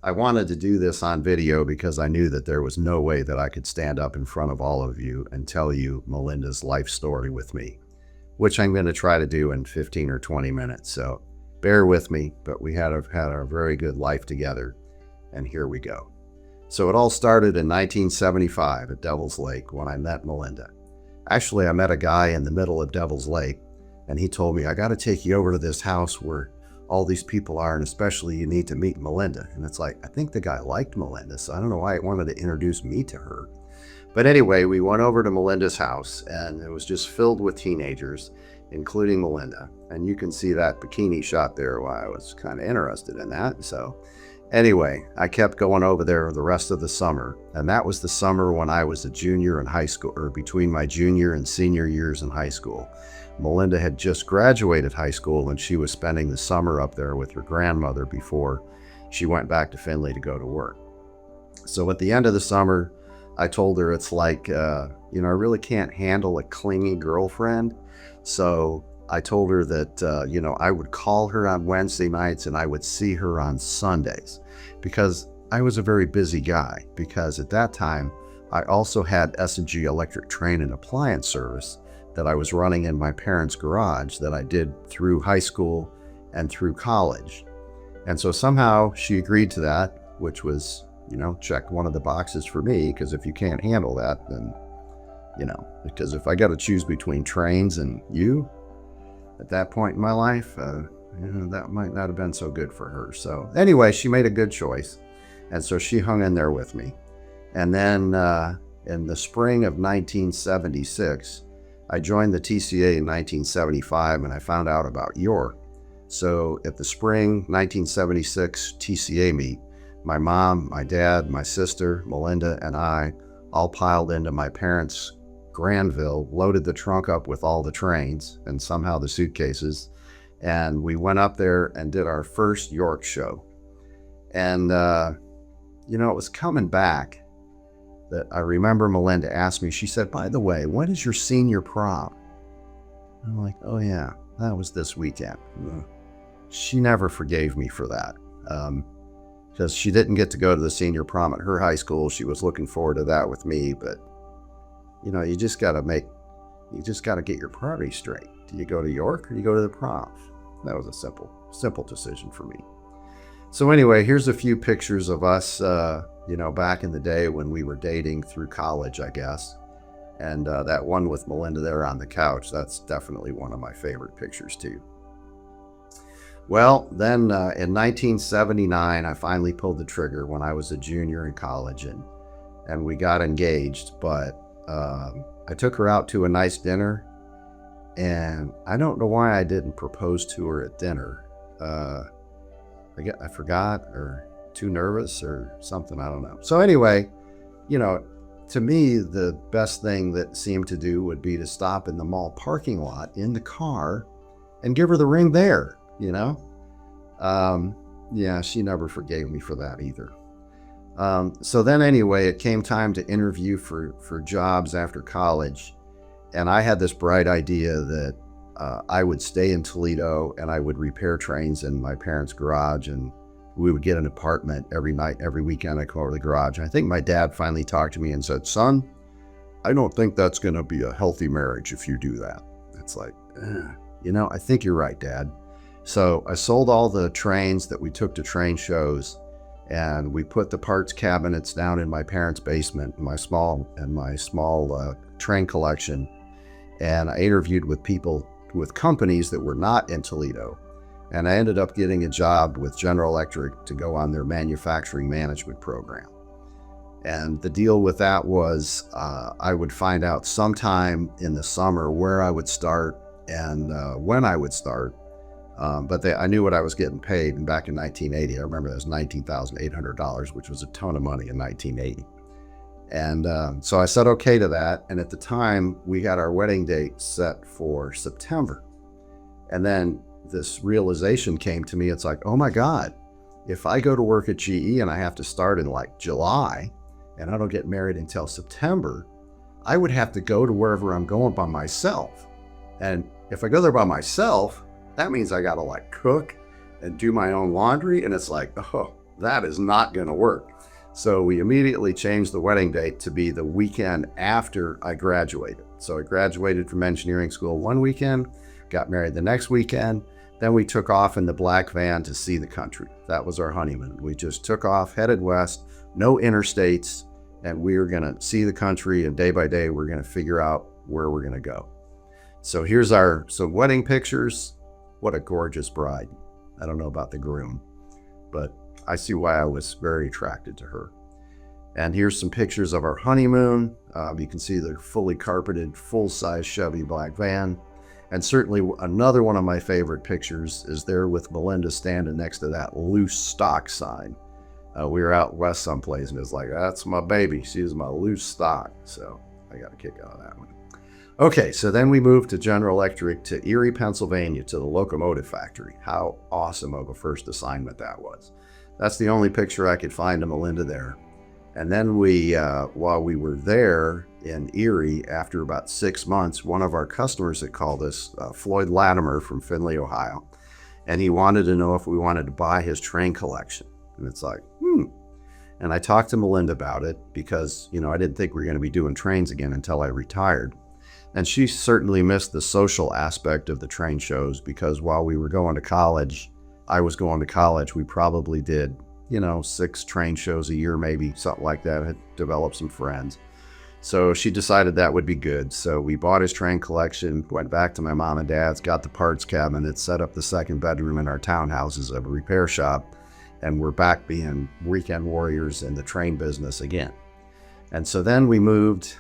I wanted to do this on video because I knew that there was no way that I could stand up in front of all of you and tell you Melinda's life story with me, which I'm going to try to do in 15 or 20 minutes. So bear with me, but we had a very good life together, and here we go. So it all started in 1975 at Devil's Lake when I met Melinda. Actually, I met a guy in the middle of Devil's Lake, and he told me, I got to take you over to this house where all these people are, and especially you need to meet Melinda. And it's like, I think the guy liked Melinda, so I don't know why he wanted to introduce me to her. But anyway, we went over to Melinda's house, and it was just filled with teenagers, including Melinda. And you can see that bikini shot there. Well, I was kind of interested in that. So anyway, I kept going over there the rest of the summer. And that was the summer when I was a junior in high school, or between my junior and senior years in high school. Melinda had just graduated high school, and she was spending the summer up there with her grandmother before she went back to Findlay to go to work. So at the end of the summer, I told her it's like, I really can't handle a clingy girlfriend. So I told her that, I would call her on Wednesday nights and I would see her on Sundays, because I was a very busy guy, because at that time, I also had S&G electric train and appliance service that I was running in my parents' garage that I did through high school and through college. And so somehow she agreed to that, which was, check one of the boxes for me, because if you can't handle that, then, because if I got to choose between trains and you at that point in my life, that might not have been so good for her. So anyway, she made a good choice. And so she hung in there with me. And then in the spring of 1976, I joined the TCA in 1975, and I found out about York. So at the spring 1976 TCA meet, my mom, my dad, my sister, Melinda, and I all piled into my parents' Granville, loaded the trunk up with all the trains and somehow the suitcases, and we went up there and did our first York show. And, it was coming back that I remember Melinda asked me, she said, by the way, when is your senior prom? I'm like, oh yeah, that was this weekend. She never forgave me for that, because she didn't get to go to the senior prom at her high school. She was looking forward to that with me, but you just got to get your priorities straight. Do you go to York or do you go to the prom? That was a simple decision for me. So anyway, here's a few pictures of us, back in the day when we were dating through college, I guess. And that one with Melinda there on the couch, that's definitely one of my favorite pictures too. Well, then in 1979, I finally pulled the trigger when I was a junior in college, and we got engaged. But I took her out to a nice dinner, and I don't know why I didn't propose to her at dinner. I forgot, or too nervous or something, I don't know. So anyway, to me, the best thing that seemed to do would be to stop in the mall parking lot in the car and give her the ring there, Yeah, she never forgave me for that either. So then anyway, it came time to interview for jobs after college. And I had this bright idea that I would stay in Toledo and I would repair trains in my parents' garage, and we would get an apartment every night, every weekend. I'd come over to the garage. I think my dad finally talked to me and said, son, I don't think that's going to be a healthy marriage if you do that. It's like, I think you're right, Dad. So I sold all the trains that we took to train shows, and we put the parts cabinets down in my parents' basement, my small train collection. And I interviewed with people with companies that were not in Toledo. And I ended up getting a job with General Electric to go on their manufacturing management program. And the deal with that was I would find out sometime in the summer where I would start and when I would start. But I knew what I was getting paid. And back in 1980, I remember that was $19,800, which was a ton of money in 1980. And so I said okay to that. And at the time, we had our wedding date set for September. And then this realization came to me. It's like, oh my God, if I go to work at GE and I have to start in like July and I don't get married until September, I would have to go to wherever I'm going by myself. And if I go there by myself, that means I got to like cook and do my own laundry. And it's like, oh, that is not going to work. So we immediately changed the wedding date to be the weekend after I graduated. So I graduated from engineering school one weekend, got married the next weekend. Then we took off in the black van to see the country. That was our honeymoon. We just took off, headed west, no interstates, and we were going to see the country, and day by day, we're going to figure out where we're going to go. So here's some wedding pictures. What a gorgeous bride. I don't know about the groom, but I see why I was very attracted to her. And here's some pictures of our honeymoon. You can see the fully carpeted, full-size Chevy black van. And certainly another one of my favorite pictures is there with Milinda standing next to that loose stock sign. We were out west someplace, and it's like, that's my baby. She's my loose stock. So I got a kick out of that one. Okay, so then we moved to General Electric to Erie, Pennsylvania, to the locomotive factory. How awesome of a first assignment that was. That's the only picture I could find of Milinda there. And then while we were there in Erie, after about 6 months, one of our customers had called us, Floyd Latimer from Findlay, Ohio, and he wanted to know if we wanted to buy his train collection. And it's like, And I talked to Milinda about it because, I didn't think we were going to be doing trains again until I retired. And she certainly missed the social aspect of the train shows because while we were going to college, I was going to college, we probably did, 6 train shows a year, maybe something like that. I had developed some friends. So she decided that would be good. So we bought his train collection, went back to my mom and dad's, got the parts cabinet, set up the second bedroom in our townhouse as a repair shop, and we're back being weekend warriors in the train business again. And so then we moved,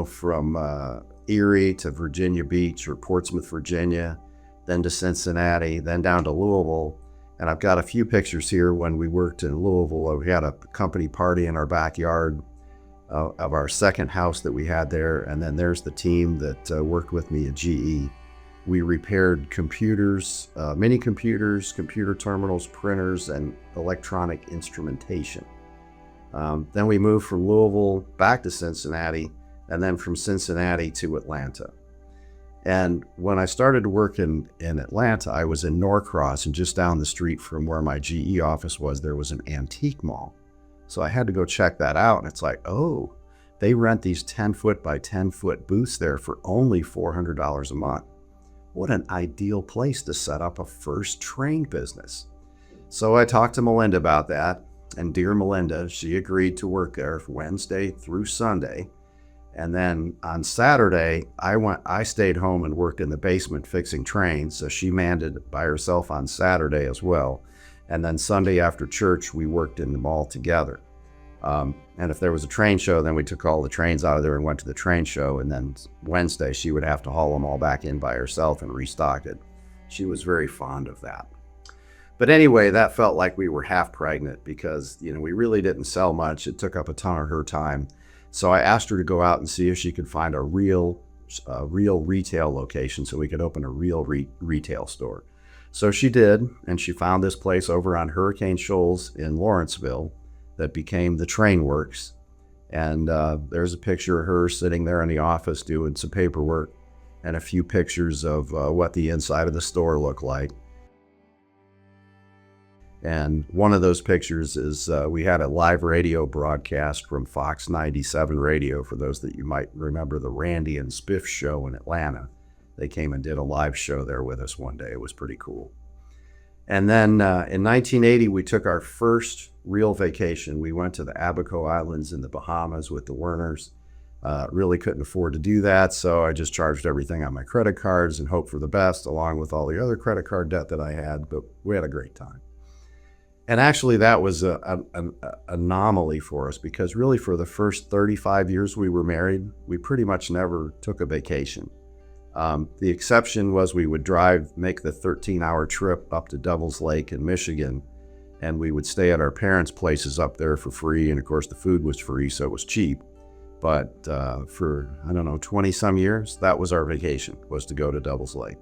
from Erie to Virginia Beach or Portsmouth, Virginia, then to Cincinnati, then down to Louisville. And I've got a few pictures here when we worked in Louisville. We had a company party in our backyard of our second house that we had there. And then there's the team that worked with me at GE. We repaired computers, mini computers, computer terminals, printers, and electronic instrumentation. Then we moved from Louisville back to Cincinnati, and then from Cincinnati to Atlanta. And when I started to work in Atlanta, I was in Norcross, and just down the street from where my GE office was, there was an antique mall. So I had to go check that out, and it's like, oh, they rent these 10-foot by 10-foot booths there for only $400 a month. What an ideal place to set up a first train business. So I talked to Milinda about that, and dear Milinda, she agreed to work there Wednesday through Sunday. And then on Saturday, I stayed home and worked in the basement fixing trains. So she manned it by herself on Saturday as well. And then Sunday after church, we worked in the mall together. And if there was a train show, then we took all the trains out of there and went to the train show. And then Wednesday, she would have to haul them all back in by herself and restock it. She was very fond of that. But anyway, that felt like we were half pregnant because, we really didn't sell much. It took up a ton of her time. So I asked her to go out and see if she could find a real retail location so we could open a real retail store. So she did, and she found this place over on Hurricane Shoals in Lawrenceville that became the Train Works. And there's a picture of her sitting there in the office doing some paperwork and a few pictures of what the inside of the store looked like. And one of those pictures is we had a live radio broadcast from Fox 97 radio, for those that you might remember the Randy and Spiff show in Atlanta. They came and did a live show there with us one day. It was pretty cool. And then in 1980, we took our first real vacation. We went to the Abaco Islands in the Bahamas with the Werners. Really couldn't afford to do that, so I just charged everything on my credit cards and hoped for the best, along with all the other credit card debt that I had, but we had a great time. And actually, that was an anomaly for us because really for the first 35 years we were married, we pretty much never took a vacation. The exception was we would make the 13-hour trip up to Devil's Lake in Michigan, and we would stay at our parents' places up there for free. And of course, the food was free, so it was cheap. But for, 20-some years, that was our vacation, was to go to Devil's Lake.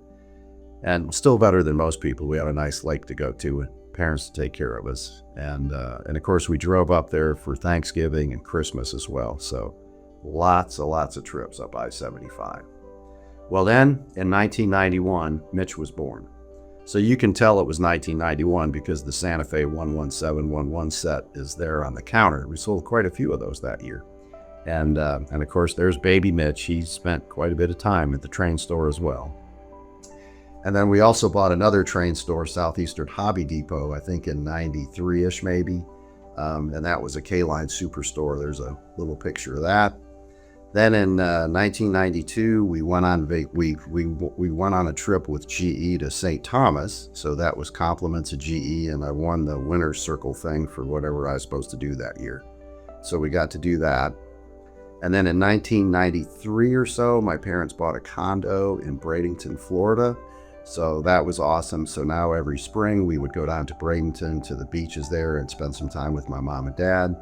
And still better than most people. We had a nice lake to go to, and parents to take care of us. And of course, we drove up there for Thanksgiving and Christmas as well. So lots of trips up I-75. Well, then in 1991, Mitch was born. So you can tell it was 1991 because the Santa Fe 11711 set is there on the counter. We sold quite a few of those that year. And of course, there's baby Mitch. He spent quite a bit of time at the train store as well. And then we also bought another train store, Southeastern Hobby Depot, I think in 93-ish maybe. And that was a K-Line superstore. There's a little picture of that. Then in 1992, we went on a trip with GE to St. Thomas. So that was compliments of GE, and I won the winner's circle thing for whatever I was supposed to do that year. So we got to do that. And then in 1993 or so, my parents bought a condo in Bradenton, Florida. So that was awesome. So now every spring we would go down to Bradenton to the beaches there and spend some time with my mom and dad.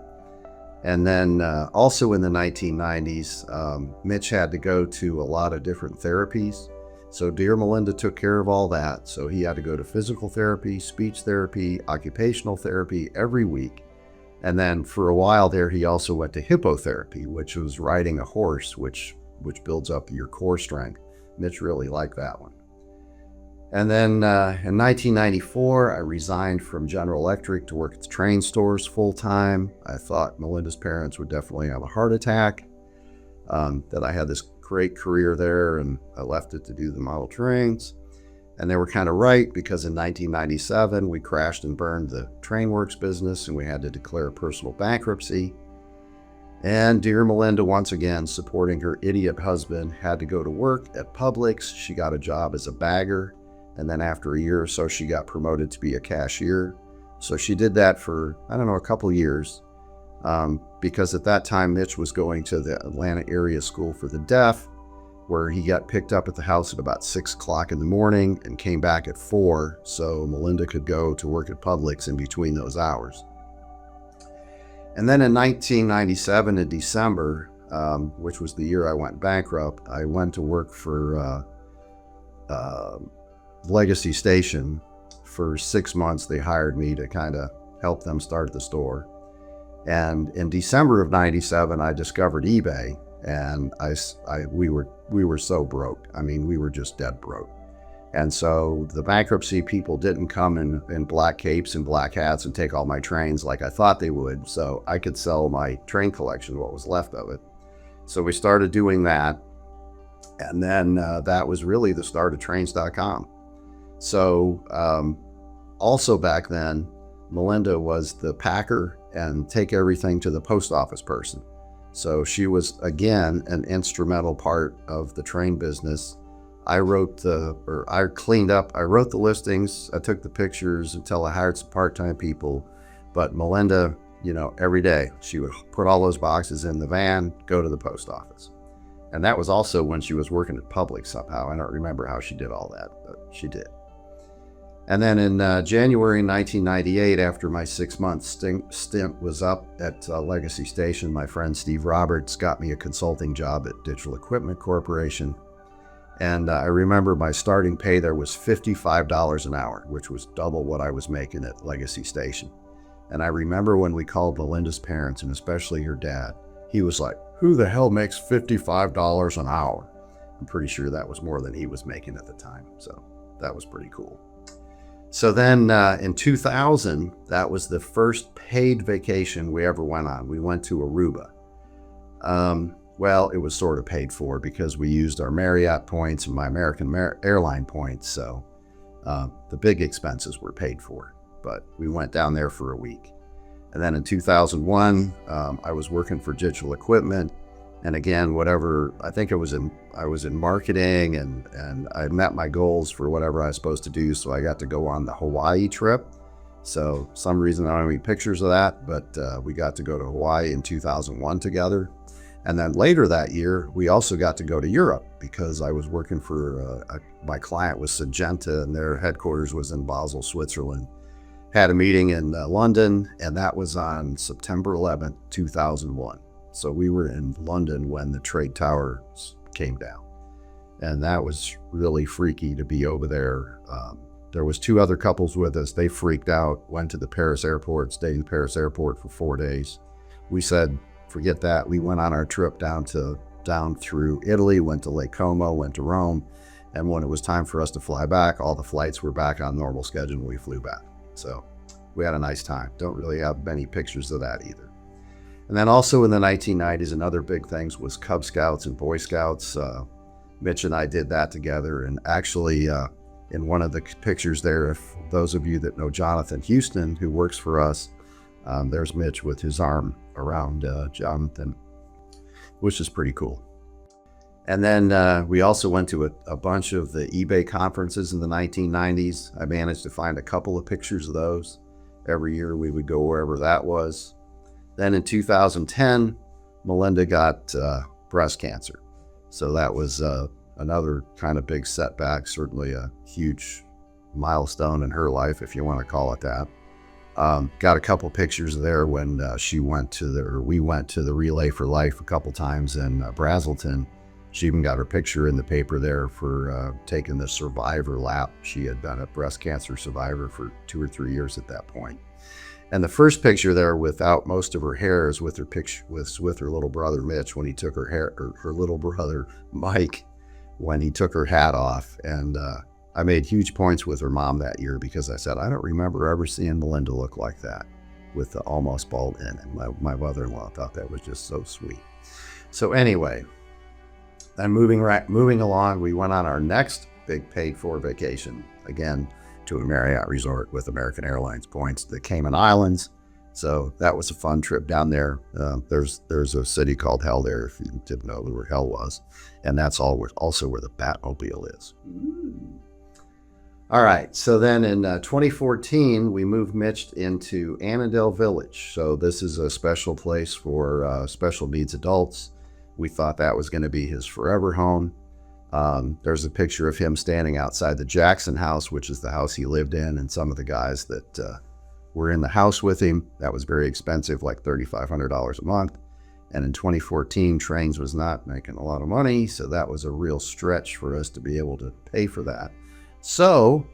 And then also in the 1990s, Mitch had to go to a lot of different therapies. So dear Milinda took care of all that. So he had to go to physical therapy, speech therapy, occupational therapy every week. And then for a while there, he also went to hippotherapy, which was riding a horse, which builds up your core strength. Mitch really liked that one. And then in 1994, I resigned from General Electric to work at the train stores full time. I thought Milinda's parents would definitely have a heart attack, that I had this great career there, and I left it to do the model trains. And they were kind of right, because in 1997, we crashed and burned the Trainworks business and we had to declare personal bankruptcy. And dear Milinda, once again, supporting her idiot husband, had to go to work at Publix. She got a job as a bagger. And then after a year or so, she got promoted to be a cashier. So she did that for, a couple years. Because at that time, Mitch was going to the Atlanta Area School for the Deaf, where he got picked up at the house at about 6 o'clock in the morning and came back at 4, so Milinda could go to work at Publix in between those hours. And then in 1997, in December, which was the year I went bankrupt, I went to work for Legacy Station. For 6 months, they hired me to kind of help them start the store. And in December of 97, I discovered eBay. And we were so broke. We were just dead broke. And so the bankruptcy people didn't come in black capes and black hats and take all my trains like I thought they would. So I could sell my train collection, what was left of it. So we started doing that. And then that was really the start of trains.com. So also back then, Milinda was the packer and take everything to the post office person. So she was, again, an instrumental part of the train business. I wrote the listings, I took the pictures until I hired some part-time people. But Milinda, every day, she would put all those boxes in the van, go to the post office. And that was also when she was working at Publix somehow. I don't remember how she did all that, but she did. And then in January 1998, after my 6-month stint was up at Legacy Station, my friend Steve Roberts got me a consulting job at Digital Equipment Corporation. And I remember my starting pay there was $55 an hour, which was double what I was making at Legacy Station. And I remember when we called Milinda's parents, and especially her dad, he was like, "Who the hell makes $55 an hour?" I'm pretty sure that was more than he was making at the time. So that was pretty cool. So then in 2000, that was the first paid vacation we ever went on. We went to Aruba. Well, it was sort of paid for because we used our Marriott points and my American airline points. So the big expenses were paid for, but we went down there for a week. And then in 2001, I was working for Digital Equipment. And again, I think I was in marketing and I met my goals for whatever I was supposed to do. So I got to go on the Hawaii trip. So some reason I don't have any pictures of that, but we got to go to Hawaii in 2001 together. And then later that year, we also got to go to Europe because I was working for, my client was Syngenta and their headquarters was in Basel, Switzerland. Had a meeting in London, and that was on September 11th, 2001. So we were in London when the Trade Towers came down. And that was really freaky to be over there. There was 2 other couples with us. They freaked out, went to the Paris airport, stayed in the Paris airport for 4 days. We said, forget that. We went on our trip down through Italy, went to Lake Como, went to Rome. And when it was time for us to fly back, all the flights were back on normal schedule and we flew back. So we had a nice time. Don't really have many pictures of that either. And then also in the 1990s, another big thing was Cub Scouts and Boy Scouts. Mitch and I did that together. And actually, in one of the pictures there, if those of you that know Jonathan Houston, who works for us, there's Mitch with his arm around Jonathan, which is pretty cool. And then we also went to a bunch of the eBay conferences in the 1990s. I managed to find a couple of pictures of those. Every year we would go wherever that was. Then in 2010, Milinda got breast cancer. So that was another kind of big setback, certainly a huge milestone in her life, if you want to call it that. Got a couple pictures there when we went to the Relay for Life a couple times in Brazelton. She even got her picture in the paper there for taking the survivor lap. She had been a breast cancer survivor for 2 or 3 years at that point. And the first picture there without most of her hair is with her little brother Mitch when he took her hair, or her little brother Mike when he took her hat off. And I made huge points with her mom that year because I said, I don't remember ever seeing Milinda look like that with the almost bald end. And my mother-in-law thought that was just so sweet. So anyway, then moving along, we went on our next big paid-for vacation, again, to a Marriott resort with American Airlines points, the Cayman Islands. So that was a fun trip down there. There's a city called Hell there, if you didn't know where Hell was. And that's also where the Batmobile is. All right, so then in 2014, we moved Mitch into Annandale Village. So this is a special place for special needs adults. We thought that was going to be his forever home. There's a picture of him standing outside the Jackson house, which is the house he lived in, and some of the guys that were in the house with him. That was very expensive, like $3,500 a month. And in 2014, Trains was not making a lot of money, so that was a real stretch for us to be able to pay for that. So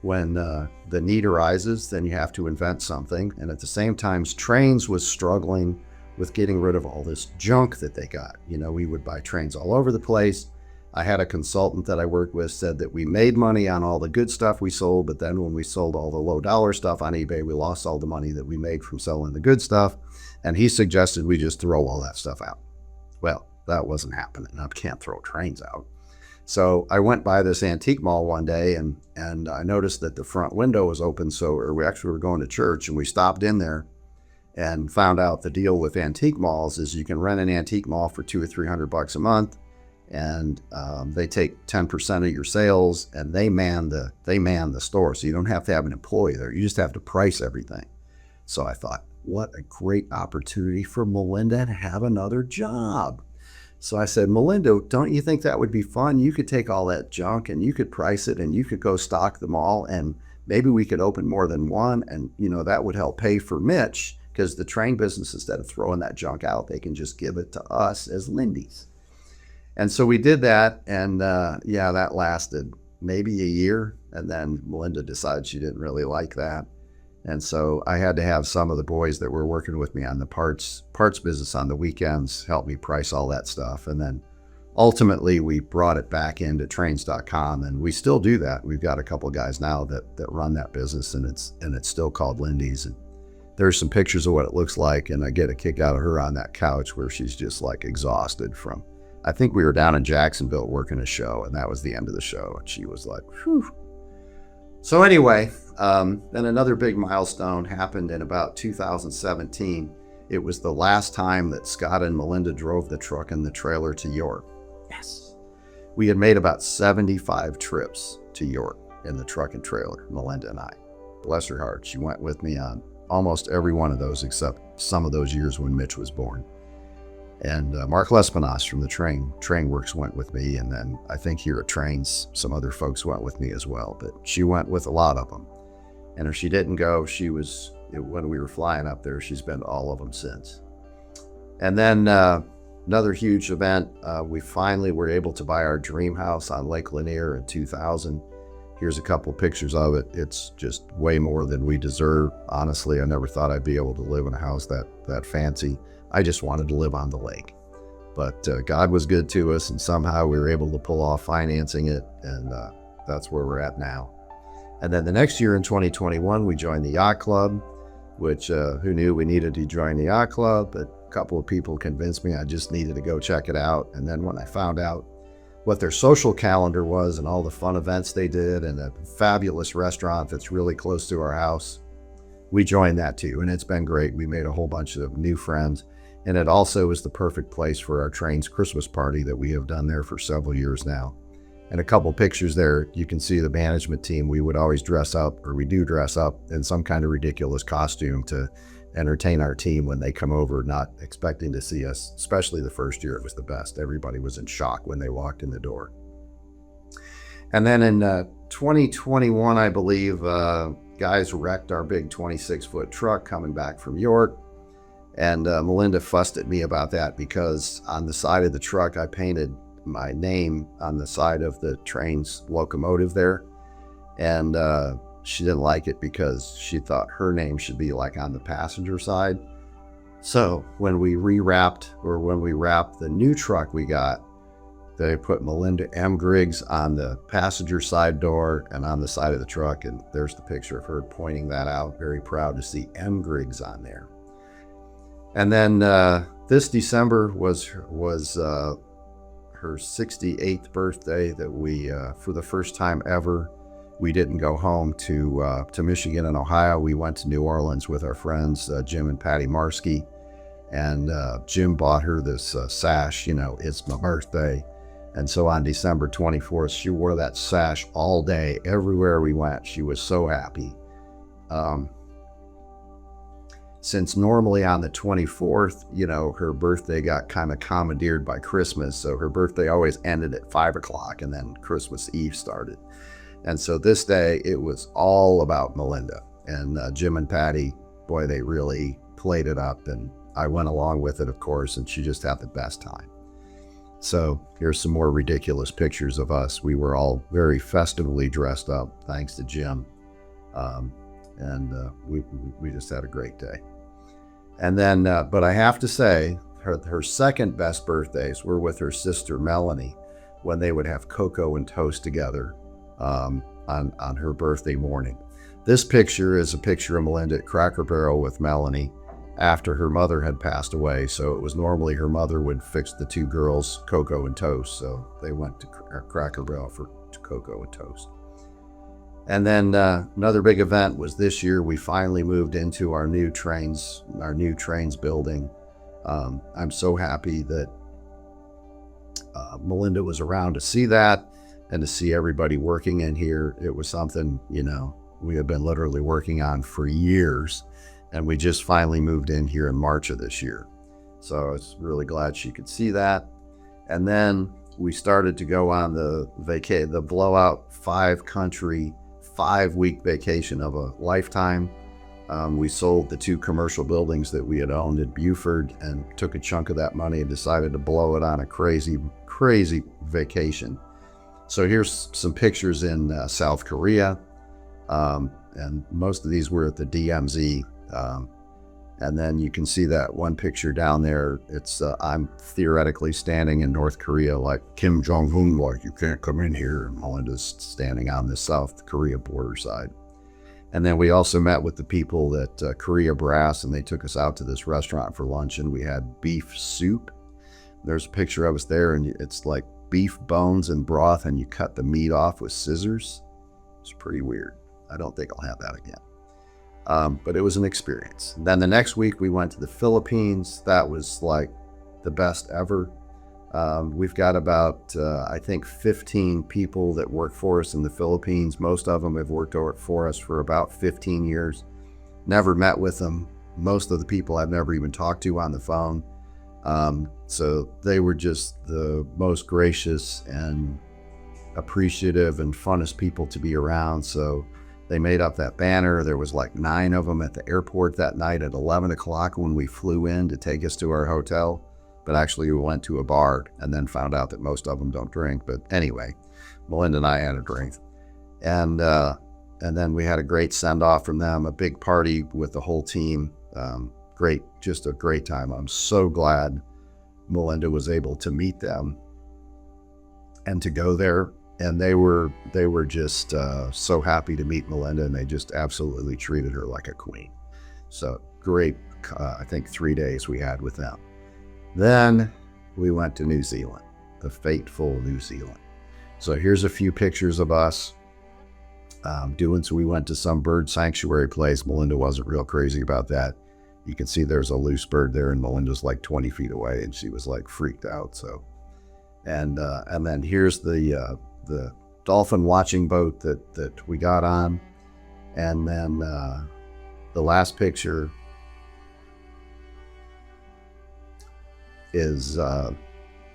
when the need arises, then you have to invent something. And at the same time, Trains was struggling with getting rid of all this junk that they got. You know, we would buy trains all over the place. I had a consultant that I worked with said that we made money on all the good stuff we sold, but then when we sold all the low dollar stuff on eBay, we lost all the money that we made from selling the good stuff. And he suggested we just throw all that stuff out. Well, that wasn't happening. I can't throw trains out. So I went by this antique mall one day and I noticed that the front window was open. So we actually were going to church and we stopped in there and found out the deal with antique malls is you can rent an antique mall for $200 or $300 a month, and they take 10% of your sales, and they man the store. So you don't have to have an employee there. You just have to price everything. So I thought, what a great opportunity for Milinda to have another job. So I said, Milinda, don't you think that would be fun? You could take all that junk and you could price it and you could go stock the mall, and maybe we could open more than one, and that would help pay for Mitch. Because the train business, instead of throwing that junk out, they can just give it to us as Lindy's. And so we did that, and that lasted maybe a year, and then Milinda decided she didn't really like that. And so I had to have some of the boys that were working with me on the parts business on the weekends help me price all that stuff. And then ultimately we brought it back into trains.com, and we still do that. We've got a couple of guys now that run that business, and it's still called Lindy's. And there's some pictures of what it looks like, and I get a kick out of her on that couch where she's just like exhausted from, I think we were down in Jacksonville working a show, and that was the end of the show, and she was like, whew. So anyway, then another big milestone happened in about 2017. It was the last time that Scott and Milinda drove the truck and the trailer to York. Yes. We had made about 75 trips to York in the truck and trailer, Milinda and I. Bless her heart, she went with me on almost every one of those except some of those years when Mitch was born. And Mark Lespinos from the Train Works went with me, and then I think here at Trains, some other folks went with me as well, but she went with a lot of them. And if she didn't go, when we were flying up there, she's been to all of them since. And then another huge event, we finally were able to buy our dream house on Lake Lanier in 2000. Here's a couple pictures of it. It's just way more than we deserve. Honestly, I never thought I'd be able to live in a house that fancy. I just wanted to live on the lake. But God was good to us, and somehow we were able to pull off financing it, and that's where we're at now. And then the next year in 2021, we joined the yacht club, which who knew we needed to join the yacht club, but a couple of people convinced me I just needed to go check it out. And then when I found out what their social calendar was and all the fun events they did and a fabulous restaurant that's really close to our house, we joined that too. And it's been great. We made a whole bunch of new friends. And it also is the perfect place for our train's Christmas party that we have done there for several years now. And a couple pictures there, you can see the management team. We would always dress up, or we do dress up in some kind of ridiculous costume to entertain our team when they come over, not expecting to see us. Especially the first year, it was the best. Everybody was in shock when they walked in the door. And then in 2021, I believe, guys wrecked our big 26-foot truck coming back from York. And Milinda fussed at me about that because on the side of the truck, I painted my name on the side of the train's locomotive there. And she didn't like it because she thought her name should be like on the passenger side. So when we wrapped the new truck we got, they put Milinda M. Griggs on the passenger side door and on the side of the truck. And there's the picture of her pointing that out. Very proud to see M. Griggs on there. And then this December was her 68th birthday that we, for the first time ever, we didn't go home to Michigan and Ohio. We went to New Orleans with our friends, Jim and Patty Marsky. And Jim bought her this sash, it's my birthday. And so on December 24th, she wore that sash all day, everywhere we went. She was so happy. Since normally on the 24th, her birthday got kind of commandeered by Christmas. So her birthday always ended at 5 o'clock and then Christmas Eve started. And so this day it was all about Milinda, and Jim and Patty, boy, they really played it up, and I went along with it, of course, and she just had the best time. So here's some more ridiculous pictures of us. We were all very festively dressed up, thanks to Jim. And we just had a great day. And then, but I have to say, her second best birthdays were with her sister Melanie, when they would have cocoa and toast together on her birthday morning. This picture is a picture of Milinda at Cracker Barrel with Melanie after her mother had passed away. So it was normally her mother would fix the two girls cocoa and toast. So they went to Cracker Barrel for cocoa and toast. And then another big event was this year. We finally moved into our new trains building. I'm so happy that Milinda was around to see that and to see everybody working in here. It was something, we had been literally working on for years, and we just finally moved in here in March of this year. So I was really glad she could see that. And then we started to go on the blowout 5-week vacation of a lifetime. We sold the 2 commercial buildings that we had owned in Beaufort and took a chunk of that money and decided to blow it on a crazy vacation. So here's some pictures in South Korea. And most of these were at the DMZ. And then you can see that one picture down there. It's I'm theoretically standing in North Korea like Kim Jong-un, like you can't come in here. And Melinda's standing on the South Korea border side. And then we also met with the people at Korea Brass, and they took us out to this restaurant for lunch, and we had beef soup. There's a picture of us there, and it's like beef bones and broth, and you cut the meat off with scissors. It's pretty weird. I don't think I'll have that again. But it was an experience. Then the next week we went to the Philippines. That was like the best ever. We've got about, I think, 15 people that work for us in the Philippines. Most of them have worked for us for about 15 years. Never met with them. Most of the people I've never even talked to on the phone. So they were just the most gracious and appreciative and funnest people to be around. So they made up that banner. There was like 9 of them at the airport that night at 11 o'clock when we flew in to take us to our hotel. But actually we went to a bar and then found out that most of them don't drink. But anyway, Milinda and I had a drink. And then we had a great send-off from them, a big party with the whole team. Just a great time. I'm so glad Melinda was able to meet them and to go there. And they were just so happy to meet Melinda, and they just absolutely treated her like a queen. So great, I think 3 days we had with them. Then we went to New Zealand, the fateful New Zealand. So here's a few pictures of us so we went to some bird sanctuary place. Melinda wasn't real crazy about that. You can see there's a loose bird there, and Melinda's like 20 feet away, and she was like freaked out. So, and then here's the dolphin watching boat that we got on. And then the last picture is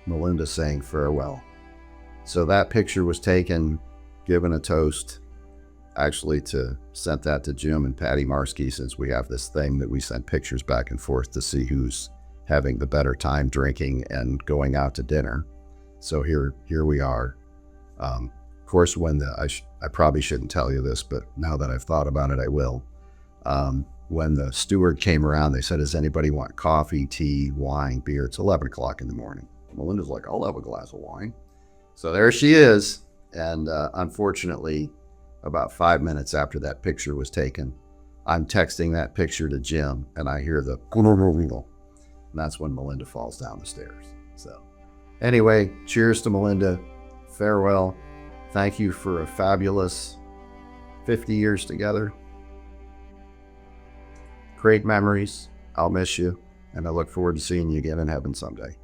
Melinda saying farewell. So that picture was taken, given a toast, actually sent that to Jim and Patty Marsky, since we have this thing that we send pictures back and forth to see who's having the better time drinking and going out to dinner. So here we are. Of course, when I probably shouldn't tell you this, but now that I've thought about it, I will. When the steward came around, they said, does anybody want coffee, tea, wine, beer? It's 11 o'clock in the morning. Melinda's like, I'll have a glass of wine. So there she is. And unfortunately, about 5 minutes after that picture was taken, I'm texting that picture to Jim, and I hear the and that's when Melinda falls down the stairs. So anyway, cheers to Melinda. Farewell. Thank you for a fabulous 50 years together. Great memories. I'll miss you, and I look forward to seeing you again in heaven someday.